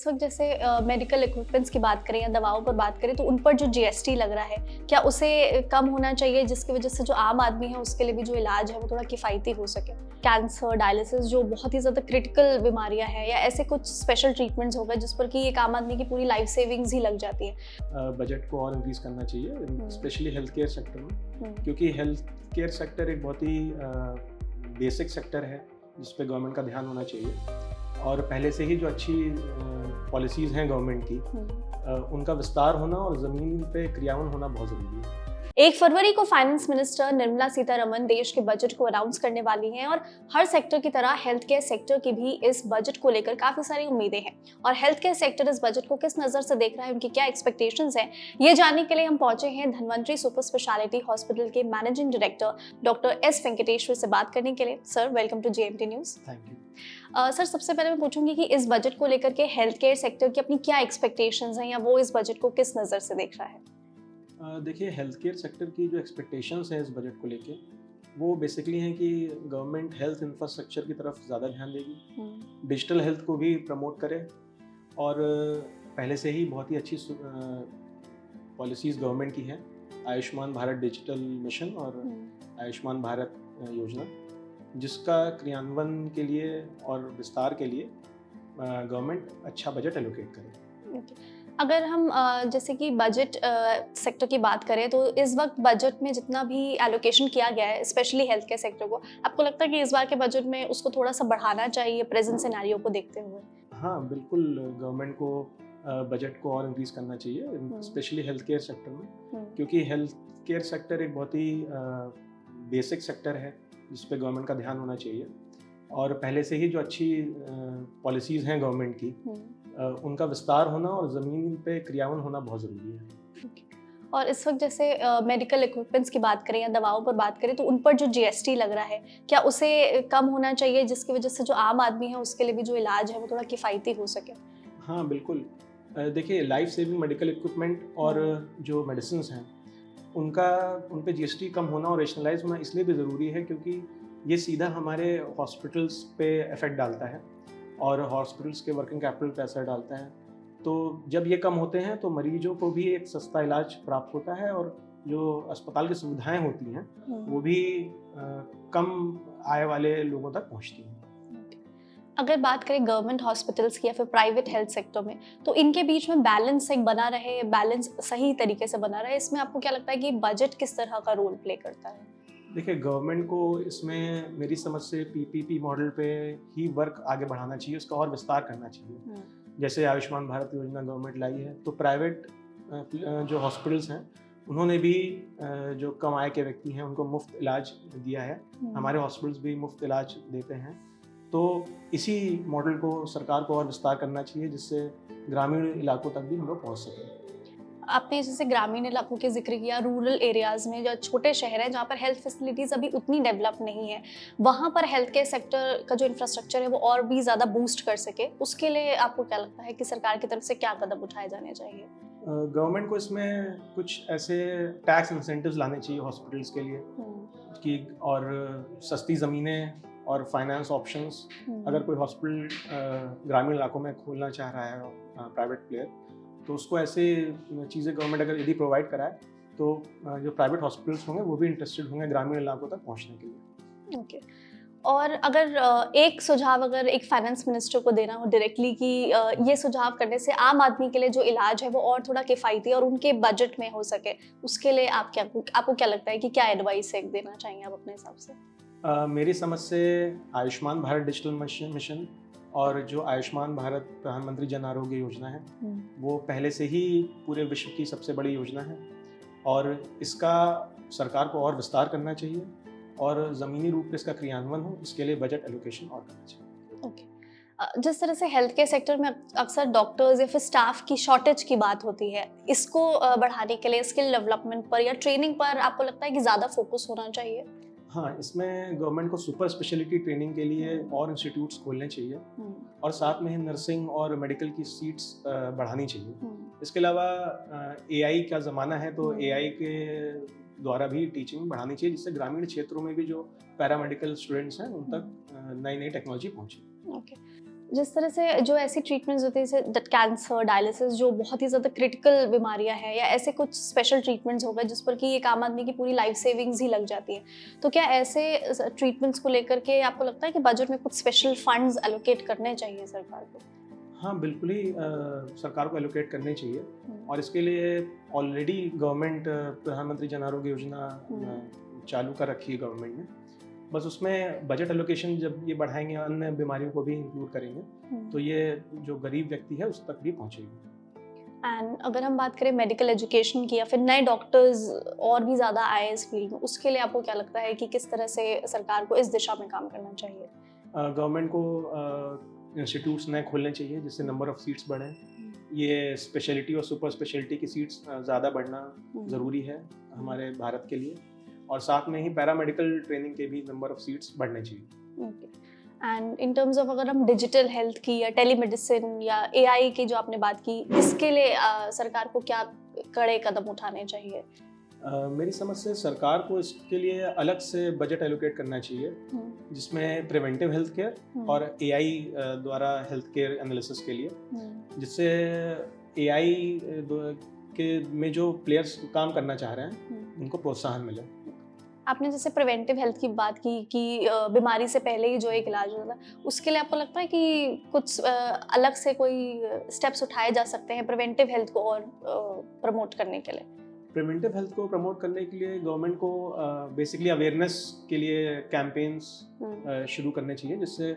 वक्त जैसे medical equipments की बात करें या दवाओं पर बात करें तो उन पर जो जीएसटी लग रहा है, क्या उसे कम होना चाहिए जिसकी वजह से जो आम आदमी है उसके लिए भी जो इलाज है वो थोड़ा किफ़ायती हो सके? कैंसर, डायलिसिस जो बहुत ही ज़्यादा क्रिटिकल बीमारियां हैं, या ऐसे कुछ स्पेशल ट्रीटमेंट्स हो गए जिस पर कि एक आम आदमी की पूरी लाइफ सेविंग्स ही लग जाती है। बजट को और इंक्रीज़ करना चाहिए, स्पेशली हेल्थ केयर सेक्टर में, क्योंकि हेल्थ केयर सेक्टर एक बहुत ही बेसिक सेक्टर है जिस पे गवर्नमेंट का ध्यान होना चाहिए। और पहले से ही जो अच्छी पॉलिसीज़ हैं गवर्नमेंट की, उनका विस्तार होना और ज़मीन पे क्रियान्वयन होना बहुत ज़रूरी है। 1 फरवरी को फाइनेंस मिनिस्टर निर्मला सीतारमण देश के बजट को अनाउंस करने वाली हैं और हर सेक्टर की तरह हेल्थ केयर सेक्टर की भी इस बजट को लेकर काफी सारी उम्मीदें हैं। और हेल्थ केयर सेक्टर इस बजट को किस नजर से देख रहा है, उनकी क्या एक्सपेक्टेशंस हैं, ये जानने के लिए हम पहुंचे हैं धन्वंतरी सुपर स्पेशलिटी हॉस्पिटल के managing director doctor S Venkateshwar से बात करने के लिए। Sir, welcome to GMT news. Thank you. Sir, सबसे पहले मैं पूछूंगी कि इस बजट को लेकर के हेल्थ केयर सेक्टर की अपनी क्या एक्सपेक्टेशंस हैं, या वो इस बजट को किस नजर से देख रहा है? देखिए, हेल्थ केयर सेक्टर की जो एक्सपेक्टेशंस हैं इस बजट को लेके, वो बेसिकली हैं कि गवर्नमेंट हेल्थ इंफ्रास्ट्रक्चर की तरफ ज़्यादा ध्यान देगी, डिजिटल हेल्थ को भी प्रमोट करे, और पहले से ही बहुत ही अच्छी पॉलिसीज़ गवर्नमेंट की हैं, आयुष्मान भारत डिजिटल मिशन और आयुष्मान भारत योजना, जिसका क्रियान्वयन के लिए और विस्तार के लिए गवर्नमेंट अच्छा बजट एलोकेट करे। अगर हम जैसे कि बजट सेक्टर की बात करें तो इस वक्त बजट में जितना भी एलोकेशन किया गया है स्पेशली हेल्थ केयर सेक्टर को, आपको लगता है कि इस बार के बजट में उसको थोड़ा सा बढ़ाना चाहिए प्रेजेंट सिनेरियो को देखते हुए? हाँ, बिल्कुल, गवर्नमेंट को बजट को और इंक्रीज़ करना चाहिए, स्पेशली हेल्थ केयर सेक्टर में, क्योंकि हेल्थ केयर सेक्टर एक बहुत ही बेसिक सेक्टर है जिस पे गवर्नमेंट का ध्यान होना चाहिए। और पहले से ही जो अच्छी पॉलिसीज़ हैं गवर्नमेंट की, उनका विस्तार होना और ज़मीन पे क्रियान्वयन होना बहुत ज़रूरी है। और इस वक्त जैसे मेडिकल इक्विपमेंट्स की बात करें या दवाओं पर बात करें तो उन पर जो जीएसटी लग रहा है, क्या उसे कम होना चाहिए जिसकी वजह से जो आम आदमी है उसके लिए भी जो इलाज है वो थोड़ा किफ़ायती हो सके? हाँ, बिल्कुल। देखिए, लाइफ सेविंग मेडिकल इक्विपमेंट और जो मेडिसिन्स हैं, उन पे जीएसटी कम होना और रेशनलाइज होना इसलिए भी ज़रूरी है क्योंकि ये सीधा हमारे हॉस्पिटल्स पे इफ़ेक्ट डालता है और हॉस्पिटल्स के वर्किंग कैपिटल पे असर डालता है। तो जब ये कम होते हैं तो मरीजों को भी एक सस्ता इलाज प्राप्त होता है, और जो अस्पताल की सुविधाएं होती हैं वो भी कम आय वाले लोगों तक पहुंचती हैं। अगर बात करें गवर्नमेंट हॉस्पिटल्स की या फिर प्राइवेट हेल्थ सेक्टर में, तो इनके बीच में बैलेंस एक बना रहे, बैलेंस सही तरीके से बना रहे, इसमें आपको क्या लगता है कि बजट किस तरह का रोल प्ले करता है? देखिए, गवर्नमेंट को इसमें मेरी समझ से पीपीपी मॉडल पे ही वर्क आगे बढ़ाना चाहिए, उसका और विस्तार करना चाहिए। जैसे आयुष्मान भारत योजना गवर्नमेंट लाई है, तो प्राइवेट जो हॉस्पिटल्स हैं उन्होंने भी जो कम आय के व्यक्ति हैं उनको मुफ्त इलाज दिया है। हमारे हॉस्पिटल्स भी मुफ्त इलाज देते हैं। तो इसी मॉडल को सरकार को और विस्तार करना चाहिए जिससे ग्रामीण इलाकों तक भी हम लोग पहुँच सकें। आपने जैसे ग्रामीण इलाकों के जिक्र किया, रूरल एरियाज़ में जो छोटे शहर हैं जहाँ पर हेल्थ फैसिलिटीज़ अभी उतनी डेवलप नहीं है, वहाँ पर हेल्थ केयर सेक्टर का जो इंफ्रास्ट्रक्चर है वो और भी ज़्यादा बूस्ट कर सके, उसके लिए आपको क्या लगता है कि सरकार की तरफ से क्या कदम उठाए जाने चाहिए? गवर्नमेंट को इसमें कुछ ऐसे टैक्स इंसेंटिव्स लाने चाहिए हॉस्पिटल्स के लिए कि, और सस्ती ज़मीनें और फाइनेंस ऑप्शंस, अगर कोई हॉस्पिटल ग्रामीण इलाकों में खोलना चाह रहा है प्राइवेट प्लेयर, तो उसको ऐसे चीज़ें गवर्नमेंट अगर यदि प्रोवाइड कराए तो जो प्राइवेट हॉस्पिटल्स होंगे वो भी इंटरेस्टेड होंगे ग्रामीण इलाकों तक पहुंचने के लिए। ओके। और अगर एक सुझाव अगर एक फाइनेंस मिनिस्टर को देना हो डायरेक्टली कि ये सुझाव करने से आम आदमी के लिए जो इलाज है वो और थोड़ा किफ़ायती और उनके बजट में हो सके, उसके लिए आपको क्या लगता है कि क्या एडवाइस है देना चाहिए आप अपने हिसाब से? मेरी समझ से आयुष्मान भारत डिजिटल मिशन और जो आयुष्मान भारत प्रधानमंत्री जन आरोग्य योजना है, वो पहले से ही पूरे विश्व की सबसे बड़ी योजना है, और इसका सरकार को और विस्तार करना चाहिए और ज़मीनी रूप से इसका क्रियान्वयन हो, इसके लिए बजट एलोकेशन और करना चाहिए। ओके। जिस तरह से हेल्थ केयर सेक्टर में अक्सर डॉक्टर्स या फिर स्टाफ की शॉर्टेज की बात होती है, इसको बढ़ाने के लिए स्किल डेवलपमेंट पर या ट्रेनिंग पर आपको लगता है कि ज़्यादा फोकस होना चाहिए? हाँ, इसमें गवर्नमेंट को सुपर स्पेशलिटी ट्रेनिंग के लिए और इंस्टीट्यूट्स खोलने चाहिए, और साथ में ही नर्सिंग और मेडिकल की सीट्स बढ़ानी चाहिए। इसके अलावा एआई का ज़माना है, तो एआई के द्वारा भी टीचिंग बढ़ानी चाहिए जिससे ग्रामीण क्षेत्रों में भी जो पैरामेडिकल स्टूडेंट्स हैं उन तक नई नई टेक्नोलॉजी पहुँचे। ओके। जिस तरह से जो ऐसी ट्रीटमेंट्स होती हैं जैसे कैंसर, डायलिसिस, जो बहुत ही ज़्यादा क्रिटिकल बीमारियां हैं, या ऐसे कुछ स्पेशल ट्रीटमेंट्स हो गए जिस पर कि एक आम आदमी की पूरी लाइफ सेविंग्स ही लग जाती है, तो क्या ऐसे ट्रीटमेंट्स को लेकर के आपको लगता है कि बजट में कुछ स्पेशल फंड्स एलोकेट करने चाहिए सरकार को? हाँ, बिल्कुल ही सरकार को एलोकेट करने चाहिए और इसके लिए ऑलरेडी गवर्नमेंट प्रधानमंत्री जन आरोग्य योजना चालू कर रखी है गवर्नमेंट ने। बस उसमें बजट एलोकेशन जब ये बढ़ाएंगे, अन्य बीमारियों को भी इंक्लूड करेंगे, तो ये जो गरीब व्यक्ति है उस तक भी पहुँचेगी। एंड अगर हम बात करें मेडिकल एजुकेशन की, या फिर नए डॉक्टर्स और भी ज़्यादा आए इस फील्ड में, उसके लिए आपको क्या लगता है कि किस तरह से सरकार को इस दिशा में काम करना चाहिए? गवर्नमेंट को इंस्टीट्यूट्स नए खोलने चाहिए जिससे नंबर ऑफ़ सीट्स बढ़ें। ये स्पेशलिटी और सुपर स्पेशलिटी की सीट्स ज़्यादा बढ़ना ज़रूरी है हमारे भारत के लिए, और साथ में ही पैरामेडिकल ट्रेनिंग के भी नंबर ऑफ़ सीट्स बढ़ने चाहिए। Okay. And in terms of अगर हम डिजिटल हेल्थ की या टेलीमेडिसिन या एआई की जो आपने बात की, इसके लिए सरकार को क्या कड़े कदम उठाने चाहिए? मेरी समझ से सरकार को इसके लिए अलग से बजट एलोकेट करना चाहिए, जिसमें प्रिवेंटिव हेल्थ केयर और एआई द्वारा हेल्थ केयर एनालिसिस के लिए, जिससे एआई के में जो प्लेयर्स काम करना चाह रहे हैं उनको प्रोत्साहन मिले। आपने जैसे प्रिवेंटिव हेल्थ की बात की कि बीमारी से पहले ही जो एक इलाज होता है, उसके लिए आपको लगता है कि कुछ अलग से कोई स्टेप्स उठाए जा सकते हैं प्रिवेंटिव हेल्थ को और प्रमोट करने के लिए? प्रिवेंटिव हेल्थ को प्रमोट करने के लिए गवर्नमेंट को बेसिकली अवेयरनेस के लिए कैंपेन्स शुरू करने चाहिए, जिससे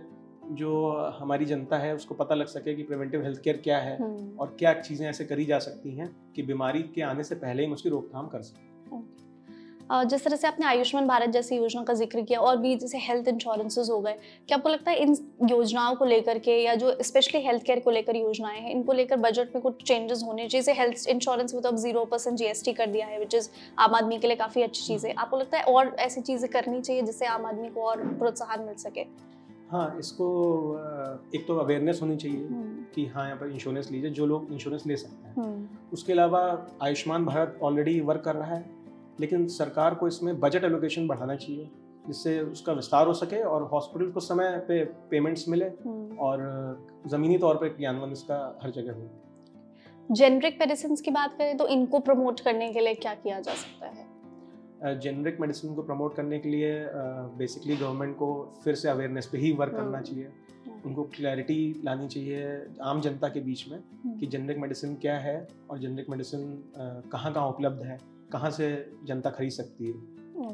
जो हमारी जनता है उसको पता लग सके कि प्रिवेंटिव हेल्थ केयर क्या है और क्या चीज़ें ऐसे करी जा सकती हैं कि बीमारी के आने से पहले ही उसकी रोकथाम कर सकें। जिस तरह से आपने आयुष्मान भारत जैसी योजना का जिक्र किया, और भी जैसे हेल्थ इंश्योरेंसेस हो गए, क्या आपको लगता है इन योजनाओं को लेकर के, या जो स्पेशली हेल्थ केयर को लेकर योजनाएं हैं, इनको लेकर बजट में कुछ चेंजेस होने चाहिए? जैसे हेल्थ इंश्योरेंस में तो अब 0% जीएसटी कर दिया है, विच इज़ आम आदमी के लिए काफ़ी अच्छी चीज़ है। आपको लगता है और ऐसी चीज़ें करनी चाहिए जिससे आम आदमी को और प्रोत्साहन मिल सके? हाँ, इसको एक तो अवेयरनेस होनी चाहिए कि हाँ, यहाँ पर इंश्योरेंस लीजिए जो लोग इंश्योरेंस ले सकते हैं। उसके अलावा आयुष्मान भारत ऑलरेडी वर्क कर रहा है, लेकिन सरकार को इसमें बजट एलोकेशन बढ़ाना चाहिए जिससे उसका विस्तार हो सके और हॉस्पिटल को समय पे पेमेंट्स मिले और ज़मीनी तौर पर क्रियान्वयन इसका हर जगह हो। जेनरिक मेडिसिन की बात करें तो इनको प्रमोट करने के लिए क्या किया जा सकता है? जेनरिक मेडिसिन को प्रमोट करने के लिए बेसिकली गवर्नमेंट को फिर से अवेयरनेस पे ही वर्क करना चाहिए। उनको क्लैरिटी लानी चाहिए आम जनता के बीच में कि जेनरिक मेडिसिन क्या है और जेनरिक मेडिसिन कहाँ कहाँ उपलब्ध है, कहाँ से जनता खरीद सकती है।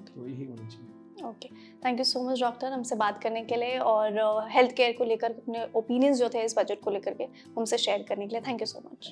तो यही होना चाहिए। Okay, thank you so much doctor, हमसे बात करने के लिए और हेल्थ केयर को लेकर अपने ओपिनियंस जो थे इस बजट को लेकर के हमसे शेयर करने के लिए। Thank you so much.